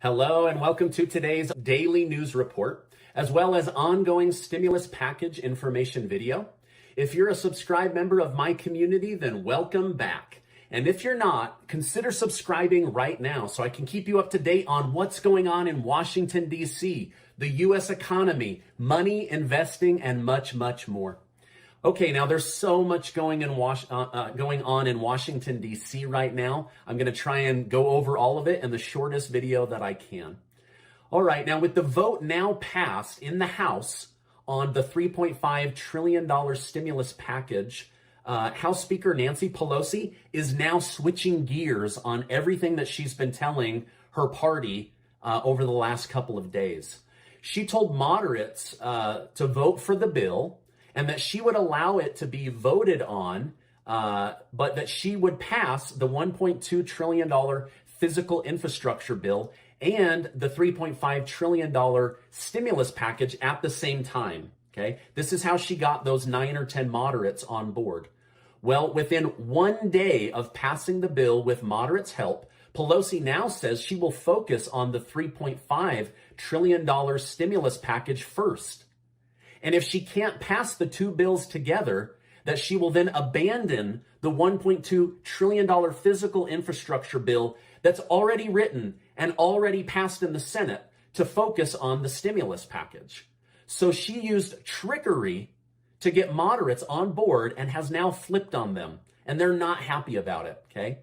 Hello and welcome to today's daily news report, as well as ongoing stimulus package information video. If you're a subscribed member of my community, then welcome back. And if you're not, consider subscribing right now so I can keep you up to date on what's going on in Washington, D.C., the U.S. economy, money, investing, and much, much more. Okay, now there's so much going on in Washington, D.C. right now. I'm going to try and go over all of it in the shortest video that I can. All right, now with the vote now passed in the House on the $3.5 trillion stimulus package, House Speaker Nancy Pelosi is now switching gears on everything that she's been telling her party over the last couple of days. She told moderates to vote for the bill, and that she would allow it to be voted on, but that she would pass the $1.2 trillion physical infrastructure bill and the $3.5 trillion stimulus package at the same time, okay? This is how she got those 9 or 10 moderates on board. Well, within 1 day of passing the bill with moderates' help, Pelosi now says she will focus on the $3.5 trillion stimulus package first. And if she can't pass the two bills together, that she will then abandon the $1.2 trillion physical infrastructure bill that's already written and already passed in the Senate to focus on the stimulus package. So she used trickery to get moderates on board and has now flipped on them. And they're not happy about it, okay?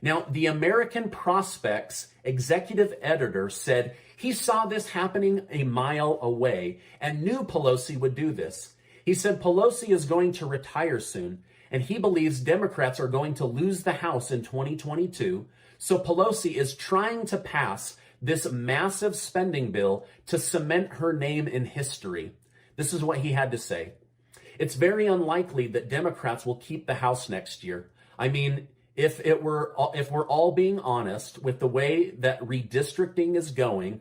Now, the American Prospects executive editor said he saw this happening a mile away and knew Pelosi would do this. He said Pelosi is going to retire soon, and he believes Democrats are going to lose the House in 2022. So Pelosi is trying to pass this massive spending bill to cement her name in history. This is what he had to say. It's very unlikely that Democrats will keep the House next year. I mean, if we're all being honest with the way that redistricting is going,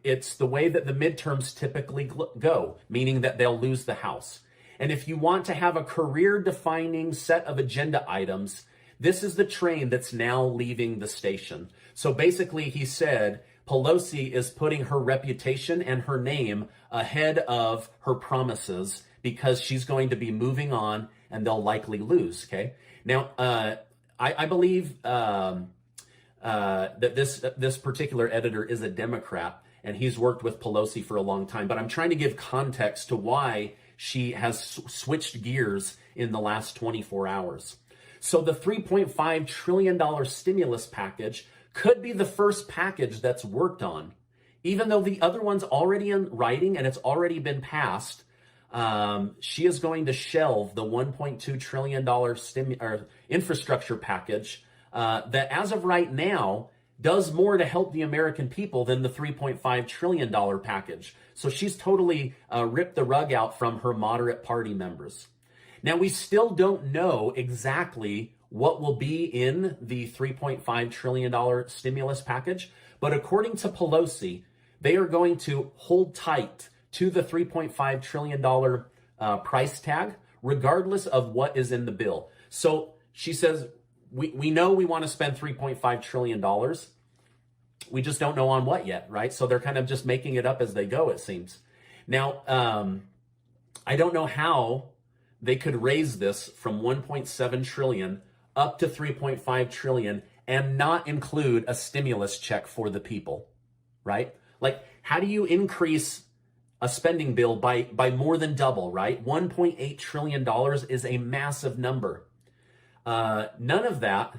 it's the way that the midterms typically go, meaning that they'll lose the House. And if you want to have a career-defining set of agenda items, this is the train that's now leaving the station. So basically, he said Pelosi is putting her reputation and her name ahead of her promises because she's going to be moving on and they'll likely lose, okay? Now, I believe that this particular editor is a Democrat, and he's worked with Pelosi for a long time. But I'm trying to give context to why she has switched gears in the last 24 hours. So the $3.5 trillion stimulus package could be the first package that's worked on. Even though the other one's already in writing and it's already been passed, she is going to shelve the $1.2 trillion infrastructure package that, as of right now, does more to help the American people than the $3.5 trillion package. So she's totally ripped the rug out from her moderate party members. Now, we still don't know exactly what will be in the $3.5 trillion stimulus package, but according to Pelosi, they are going to hold tight to the $3.5 trillion price tag, regardless of what is in the bill. So she says, we know we want to spend $3.5 trillion. We just don't know on what yet, right? So they're kind of just making it up as they go, it seems. Now, I don't know how they could raise this from 1.7 trillion up to 3.5 trillion and not include a stimulus check for the people, right? Like, how do you increase a spending bill by more than double, right? $1.8 trillion is a massive number. None of that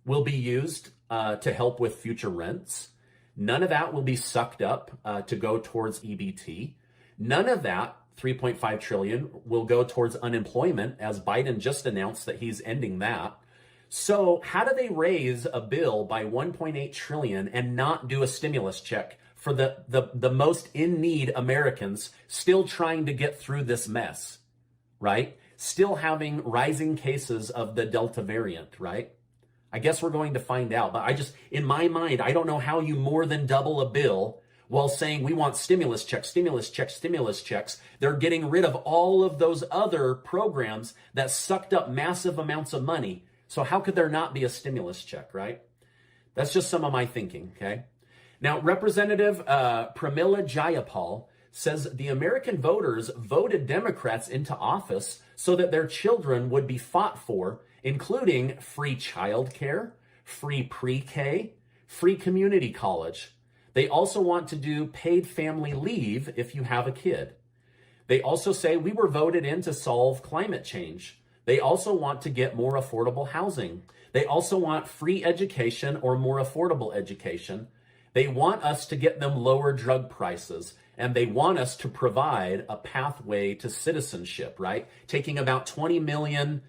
will be used to help with future rents. None of that will be sucked up to go towards EBT. None of that, 3.5 trillion, will go towards unemployment, as Biden just announced that he's ending that. So how do they raise a bill by 1.8 trillion and not do a stimulus check for the most in need Americans still trying to get through this mess, right? Still having rising cases of the Delta variant, right? I guess we're going to find out. But in my mind, I don't know how you more than double a bill while saying we want stimulus checks, stimulus checks, stimulus checks. They're getting rid of all of those other programs that sucked up massive amounts of money. So how could there not be a stimulus check, right? That's just some of my thinking, okay? Now, Representative Pramila Jayapal says the American voters voted Democrats into office so that their children would be fought for, including free childcare, free pre-K, free community college. They also want to do paid family leave if you have a kid. They also say we were voted in to solve climate change. They also want to get more affordable housing. They also want free education or more affordable education. They want us to get them lower drug prices, and they want us to provide a pathway to citizenship, right? Taking about 20 million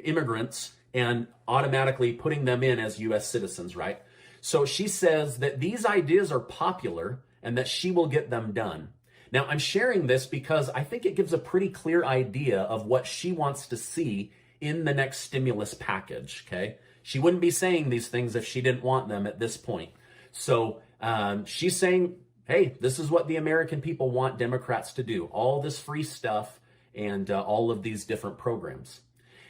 immigrants and automatically putting them in as U.S. citizens, right? So she says that these ideas are popular and that she will get them done. Now, I'm sharing this because I think it gives a pretty clear idea of what she wants to see in the next stimulus package, okay? She wouldn't be saying these things if she didn't want them at this point. So she's saying, hey, this is what the American people want Democrats to do. All this free stuff and all of these different programs.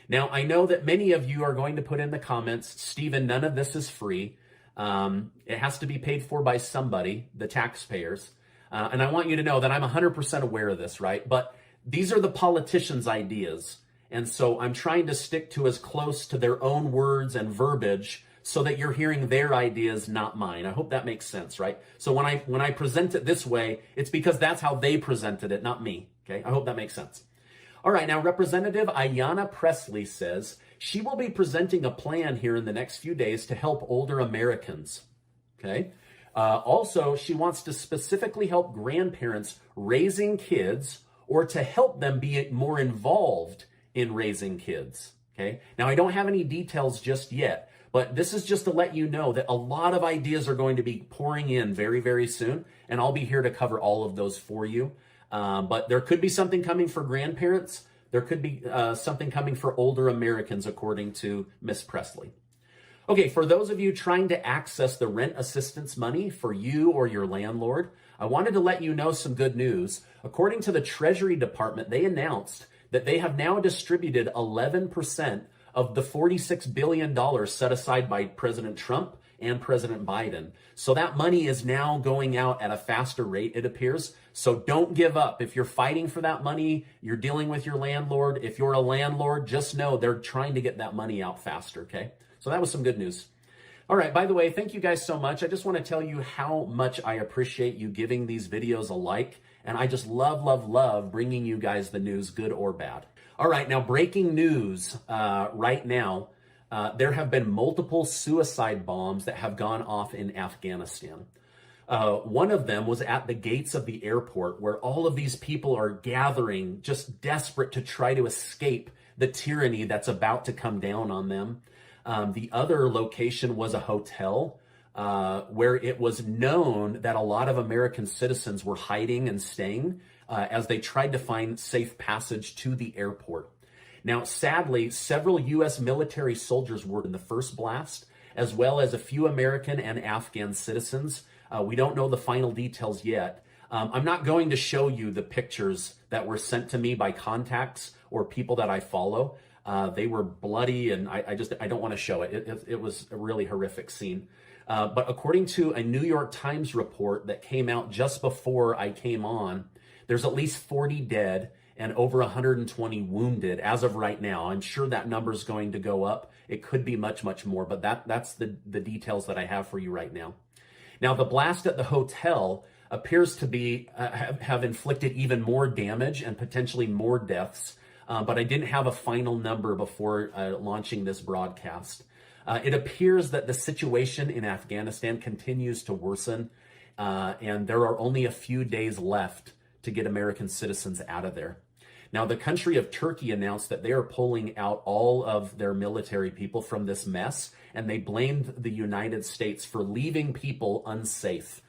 Now, I know that many of you are going to put in the comments, Stephen, none of this is free. It has to be paid for by somebody, the taxpayers. And I want you to know that I'm 100% aware of this, right? But these are the politicians' ideas. And so I'm trying to stick to as close to their own words and verbiage so that you're hearing their ideas, not mine. I hope that makes sense, right? So when I present it this way, it's because that's how they presented it, not me, okay? I hope that makes sense. All right, now Representative Ayanna Pressley says she will be presenting a plan here in the next few days to help older Americans, okay? Also, she wants to specifically help grandparents raising kids or to help them be more involved in raising kids, okay? Now, I don't have any details just yet, but this is just to let you know that a lot of ideas are going to be pouring in very, very soon, and I'll be here to cover all of those for you. But there could be something coming for grandparents. There could be something coming for older Americans, according to Miss Presley. Okay, for those of you trying to access the rent assistance money for you or your landlord, I wanted to let you know some good news. According to the Treasury Department, they announced that they have now distributed 11% of the $46 billion set aside by President Trump and President Biden. So that money is now going out at a faster rate, it appears. So don't give up. If you're fighting for that money, you're dealing with your landlord. If you're a landlord, just know they're trying to get that money out faster, okay? So that was some good news. All right, by the way, thank you guys so much. I just want to tell you how much I appreciate you giving these videos a like. And I just love, love, love bringing you guys the news, good or bad. All right, now breaking news right now. There have been multiple suicide bombs that have gone off in Afghanistan. One of them was at the gates of the airport where all of these people are gathering, just desperate to try to escape the tyranny that's about to come down on them. The other location was a hotel where it was known that a lot of American citizens were hiding and staying as they tried to find safe passage to the airport. Now, sadly, several U.S. military soldiers were in the first blast, as well as a few American and Afghan citizens. We don't know the final details yet. I'm not going to show you the pictures that were sent to me by contacts or people that I follow. They were bloody, and I don't want to show it. It was a really horrific scene. But according to a New York Times report that came out just before I came on, there's at least 40 dead and over 120 wounded as of right now. I'm sure that number is going to go up. It could be much, much more, but that's the details that I have for you right now. Now, the blast at the hotel appears to be have inflicted even more damage and potentially more deaths, but I didn't have a final number before launching this broadcast. It appears that the situation in Afghanistan continues to worsen, and there are only a few days left to get American citizens out of there. Now, the country of Turkey announced that they are pulling out all of their military people from this mess, and they blamed the United States for leaving people unsafe.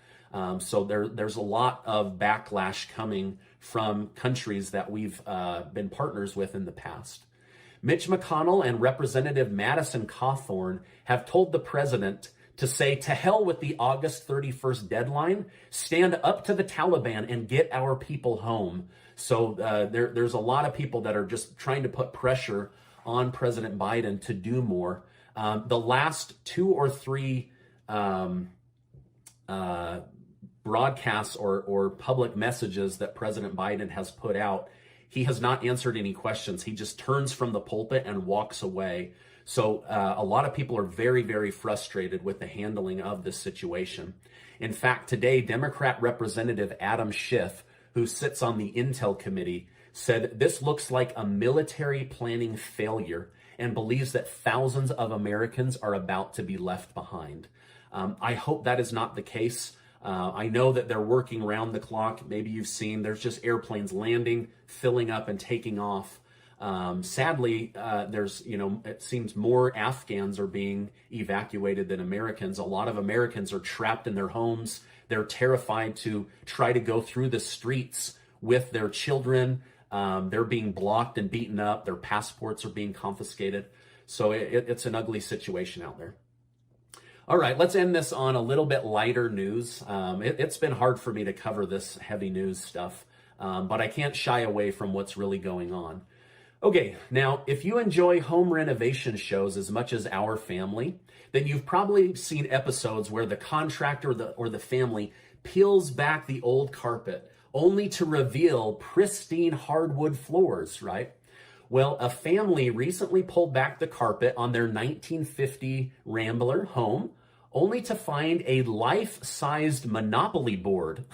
So there's a lot of backlash coming from countries that we've been partners with in the past. Mitch McConnell and Representative Madison Cawthorn have told the president to say, to hell with the August 31st deadline, stand up to the Taliban and get our people home. So there's a lot of people that are just trying to put pressure on President Biden to do more. The last 2 or 3 broadcasts or public messages that President Biden has put out, he has not answered any questions. He just turns from the pulpit and walks away. So a lot of people are very, very frustrated with the handling of this situation. In fact, today, Democrat Representative Adam Schiff, who sits on the Intel Committee, said this looks like a military planning failure and believes that thousands of Americans are about to be left behind. I hope that is not the case. I know that they're working around the clock. Maybe you've seen there's just airplanes landing, filling up, and taking off. Sadly, it seems more Afghans are being evacuated than Americans. A lot of Americans are trapped in their homes. They're terrified to try to go through the streets with their children. They're being blocked and beaten up. Their passports are being confiscated. So it's an ugly situation out there. All right, let's end this on a little bit lighter news. It's been hard for me to cover this heavy news stuff, but I can't shy away from what's really going on. Okay, now, if you enjoy home renovation shows as much as our family, then you've probably seen episodes where the contractor or the family peels back the old carpet only to reveal pristine hardwood floors, right? Well, a family recently pulled back the carpet on their 1950 Rambler home, only to find a life-sized Monopoly board.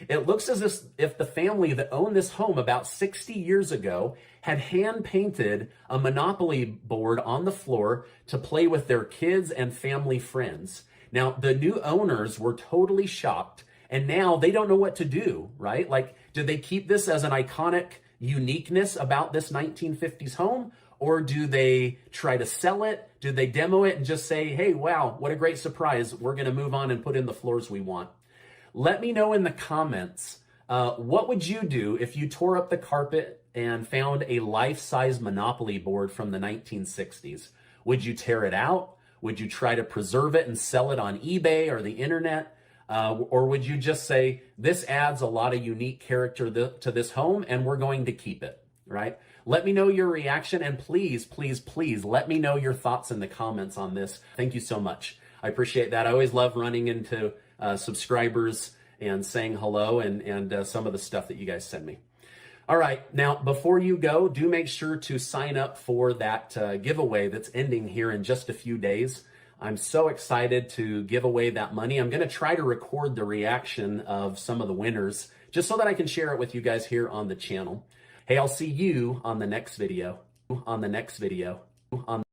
It looks as if the family that owned this home about 60 years ago had hand-painted a Monopoly board on the floor to play with their kids and family friends. Now, the new owners were totally shocked, and now they don't know what to do, right? Like, do they keep this as an iconic uniqueness about this 1950s home, or do they try to sell it? Do they demo it and just say, hey, wow, what a great surprise, we're going to move on and put in the floors we want? Let me know in the comments, what would you do if you tore up the carpet and found a life-size Monopoly board from the 1960s? Would you tear it out? Would you try to preserve it and sell it on eBay or the internet? Or would you just say, this adds a lot of unique character to this home and we're going to keep it, right? Let me know your reaction, and please, please, please let me know your thoughts in the comments on this. Thank you so much. I appreciate that. I always love running into subscribers and saying hello and some of the stuff that you guys send me. All right, now before you go, do make sure to sign up for that giveaway that's ending here in just a few days. I'm so excited to give away that money. I'm going to try to record the reaction of some of the winners just so that I can share it with you guys here on the channel. Hey, I'll see you on the next video.